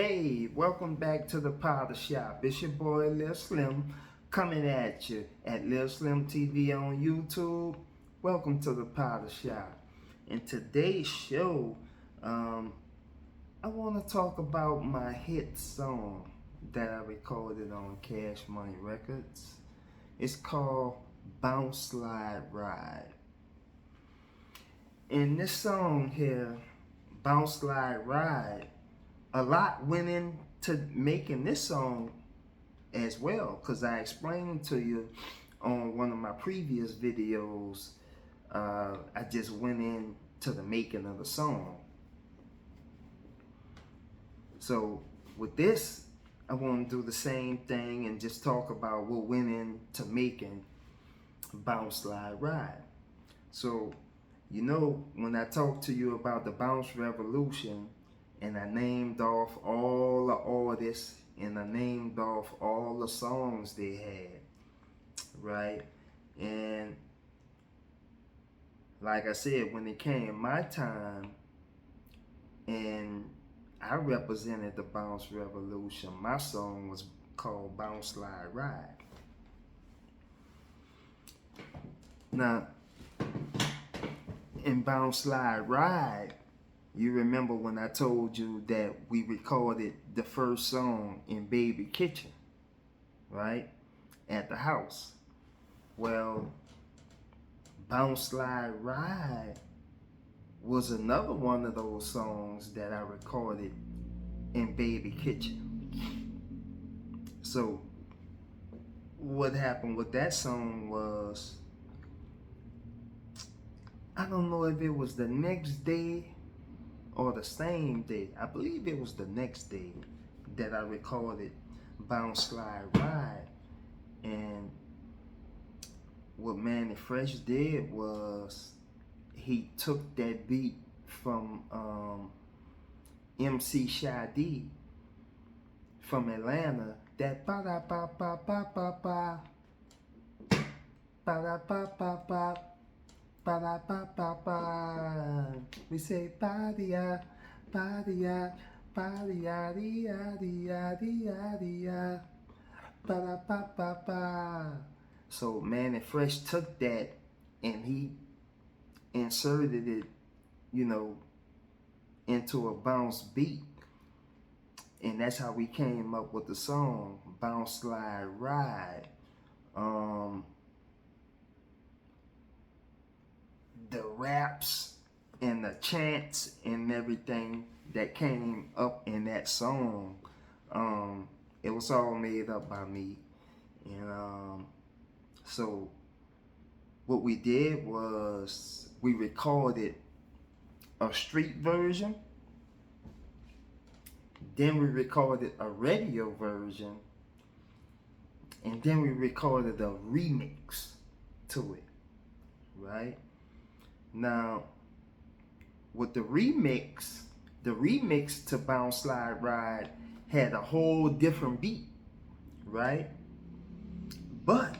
Hey, welcome back to the Powder Shop. It's your boy Lil Slim coming at you at Lil Slim TV on YouTube. Welcome to the Powder Shop. In today's show, I want to talk about my hit song that I recorded on Cash Money Records. It's called Bounce Slide Ride. In this song here, Bounce Slide Ride, a lot went into making this song as well, because I explained to you on one of my previous videos. I just went into the making of the song. So with this, I want to do the same thing and just talk about what went into making Bounce Slide Ride. So, you know, when I talked to you about the Bounce Revolution, and I named off all the artists and I named off all the songs they had, right? And like I said, when it came my time and I represented the Bounce Revolution, my song was called Bounce Slide Ride. Now, in Bounce Slide Ride, you remember when I told you that we recorded the first song in Baby Kitchen, right? At the house. Well, Bounce Slide Ride was another one of those songs that I recorded in Baby Kitchen. So, what happened with that song was, I don't know if it was the next day or the same day. I believe it was the next day that I recorded Bounce Slide Ride. And what Manny Fresh did was he took that beat from MC Shy from Atlanta, that ba da ba ba ba ba ba ba da ba ba ba ba da ba ba ba. We say ba-dia, ba-dia, ba-dia, dia, dia, dia, dia, ba da ba ba ba. So Manny Fresh took that and he inserted it, you know, into a bounce beat. And that's how we came up with the song Bounce Slide Ride. The raps and the chants and everything that came up in that song, it was all made up by me. And so what we did was we recorded a street version, then we recorded a radio version, and then we recorded a remix to it, right? Now, with the remix to Bounce Slide Ride had a whole different beat, right? But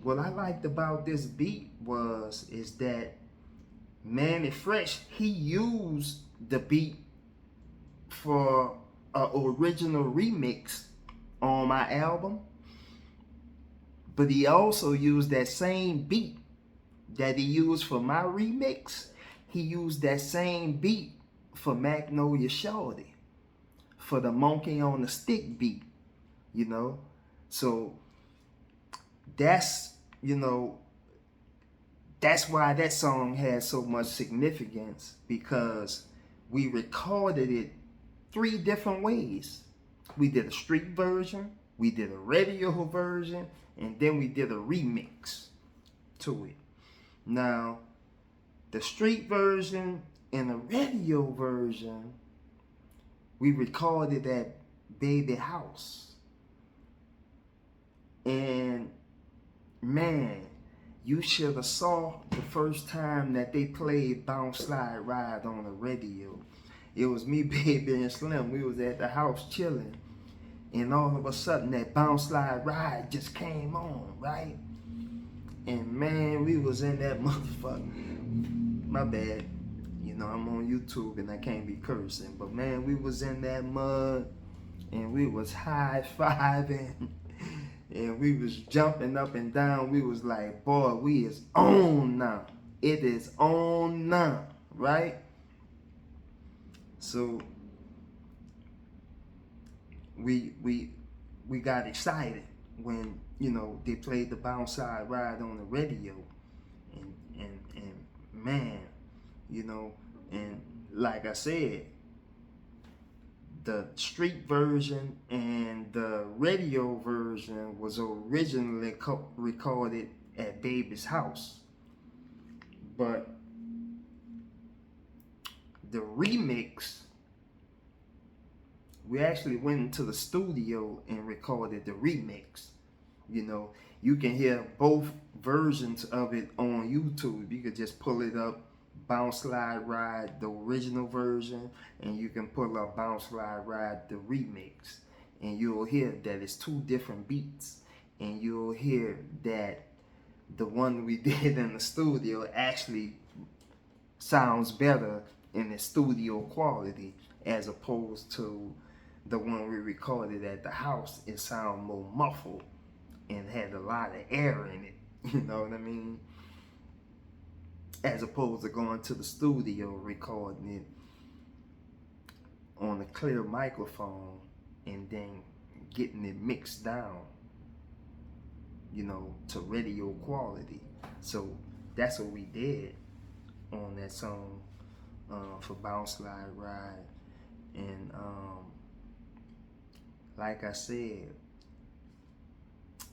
what I liked about this beat is that Manny Fresh, he used the beat for an original remix on my album, but he also used that same beat that he used for my remix. He used that same beat for Magnolia Shorty, for the Monkey on the Stick beat, you know. So that's, you know, that's why that song has so much significance, because we recorded it 3 different ways. We did a street version, we did a radio version, and then we did a remix to it. Now, the street version and the radio version, we recorded at Baby House. And man, you should have saw the first time that they played Bounce Slide Ride on the radio. It was me, Baby, and Slim. We was at the house chilling, and all of a sudden that Bounce Slide Ride just came on, right? And man, we was in that motherfucker. My bad, you know, I'm on YouTube and I can't be cursing, but man, we was in that mud and we was high-fiving and we was jumping up and down. We was like, boy, we is on now. It is on now, right? So we got excited when, you know, they played the Bounce Side Ride on the radio, and man, you know, and like I said, the street version and the radio version was originally recorded at Baby's house, but the remix, we actually went into the studio and recorded the remix. You know, you can hear both versions of it on YouTube. You could just pull it up, Bounce Slide Ride, the original version, and you can pull up Bounce Slide Ride, the remix. And you'll hear that it's two different beats. And you'll hear that the one we did in the studio actually sounds better in the studio quality as opposed to the one we recorded at the house. It sounded more muffled and had a lot of air in it, you know what I mean? As opposed to going to the studio recording it on a clear microphone and then getting it mixed down, you know, to radio quality. So that's what we did on that song for Bounce Slide Ride. And like I said,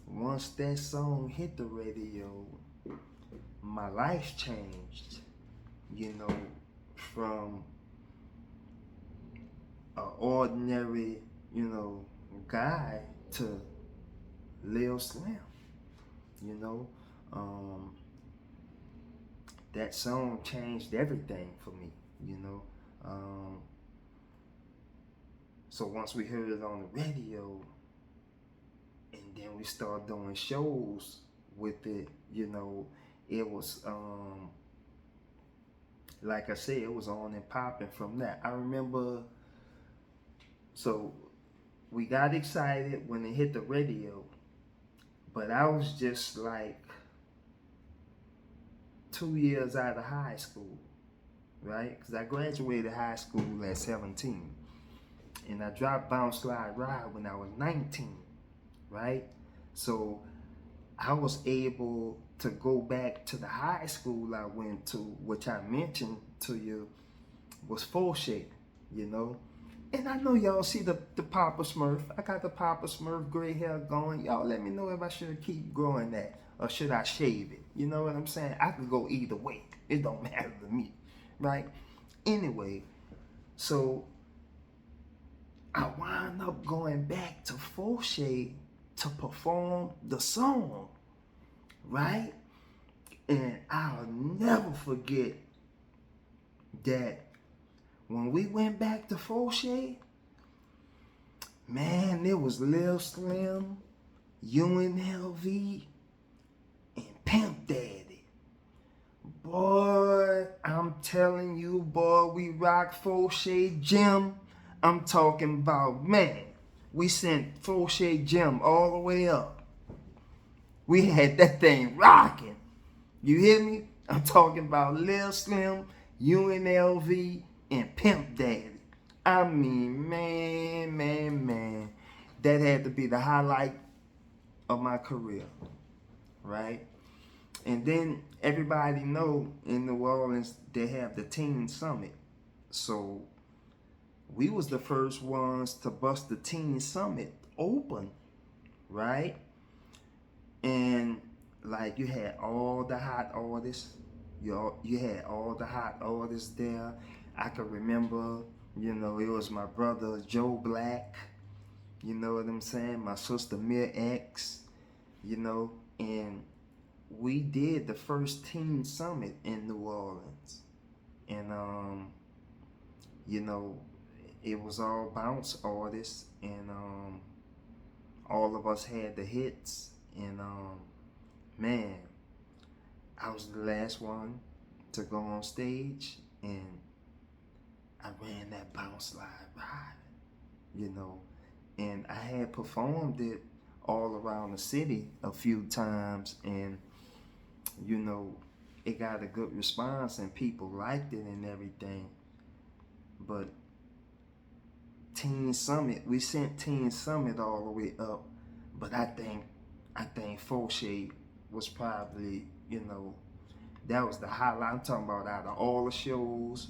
once that song hit the radio, my life changed, you know, from an ordinary, you know, guy to LIL Slim, you know. That song changed everything for me, you know. So once we heard it on the radio, and then we started doing shows with it, you know, it was, like I said, it was on and popping from that. I remember, so we got excited when it hit the radio, but I was just like 2 years out of high school, right? Because I graduated high school at 17. And I dropped Bounce Slide Ride when I was 19, right? So I was able to go back to the high school I went to, which I mentioned to you, was Fauché, you know? And I know y'all see the Papa Smurf. I got the Papa Smurf gray hair going. Y'all let me know if I should keep growing that or should I shave it? You know what I'm saying? I could go either way. It don't matter to me, right? Anyway, so I wound up going back to Fauché to perform the song, right? And I'll never forget that when we went back to Fauché, man, it was Lil Slim, UNLV, and Pimp Daddy. Boy, I'm telling you, boy, we rocked Fauché Gym. I'm talking about, man, we sent Fauché Gym all the way up. We had that thing rocking. You hear me? I'm talking about Lil Slim, UNLV, and Pimp Daddy. I mean, man, that had to be the highlight of my career, right? And then everybody know in New Orleans they have the Teen Summit. So we was the first ones to bust the Teen Summit open, right? And like you had all the hot artists, you had all the hot artists there. I can remember, you know, it was my brother Joe Black, you know what I'm saying? My sister Mia X, you know, and we did the first Teen Summit in New Orleans. And you know, it was all bounce artists, and all of us had the hits, and man, I was the last one to go on stage, and I ran that bounce slide ride, you know, and I had performed it all around the city a few times, and you know, it got a good response and people liked it and everything. But Teen Summit, we sent Teen Summit all the way up, but I think Fauché was probably, that was the highlight. I'm talking about out of all the shows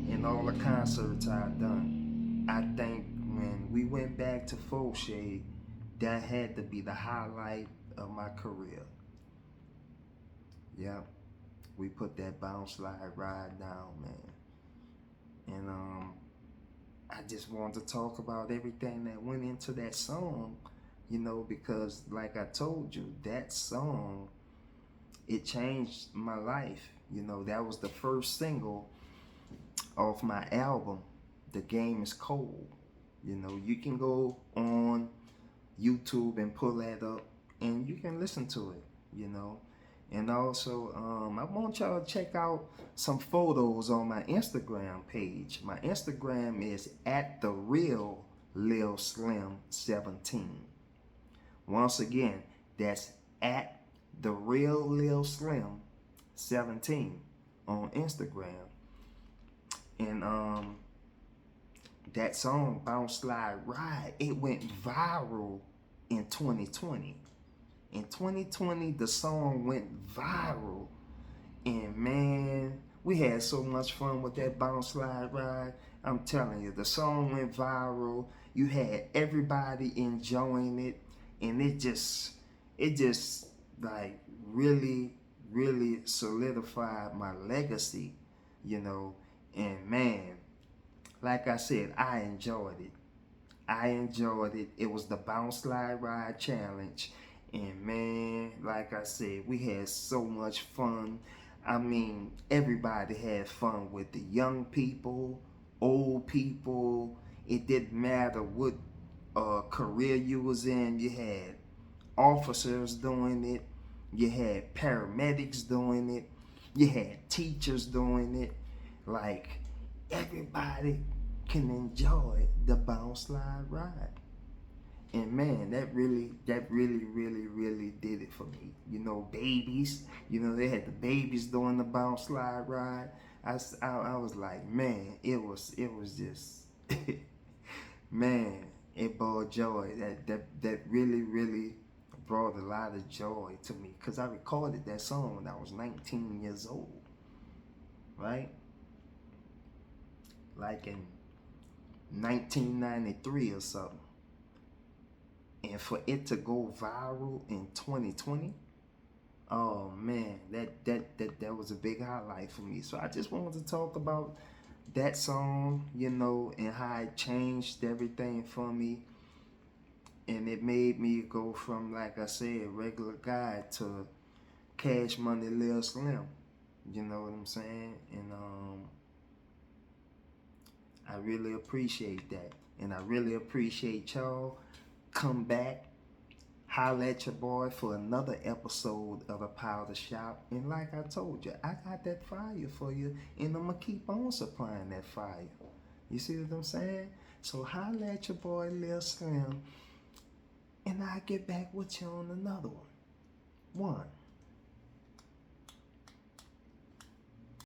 and all the concerts I've done. I think when we went back to Fauché, that had to be the highlight of my career. Yep, we put that bounce slide ride down, man. And I just wanted to talk about everything that went into that song, because like I told you, that song, it changed my life. That was the first single off my album, The Game is Cold. You can go on YouTube and pull that up and you can listen to it. And also, I want y'all to check out some photos on my Instagram page. My Instagram is at the real Lil Slim 17. Once again, that's at the real Lil Slim 17 on Instagram. And that song, Bounce Slide Ride, it went viral in 2020. In 2020, the song went viral. And man, we had so much fun with that Bounce Slide Ride. I'm telling you, the song went viral. You had everybody enjoying it. And it just like really, really solidified my legacy, And man, like I said, I enjoyed it. It was the Bounce Slide Ride Challenge. And man, like I said, we had so much fun. I mean, everybody had fun with the young people, old people. It didn't matter what career you was in. You had officers doing it. You had paramedics doing it. You had teachers doing it. Like, everybody can enjoy the Bounce Slide Ride. And man, that really, really did it for me. Babies, they had the babies doing the Bounce Slide Ride. I was like, man, it was just, man, it brought joy. That really brought a lot of joy to me, because I recorded that song when I was 19 years old, right? Like in 1993 or something. And for it to go viral in 2020, oh man, that was a big highlight for me. So I just wanted to talk about that song, and how it changed everything for me. And it made me go from, like I said, regular guy to Cash Money Lil Slim. You know what I'm saying? And I really appreciate that. And I really appreciate y'all. Come back, holla at your boy for another episode of the Powder Shop. And like I told you, I got that fire for you, and I'm going to keep on supplying that fire. You see what I'm saying? So holla at your boy Lil Slim, and I'll get back with you on another one.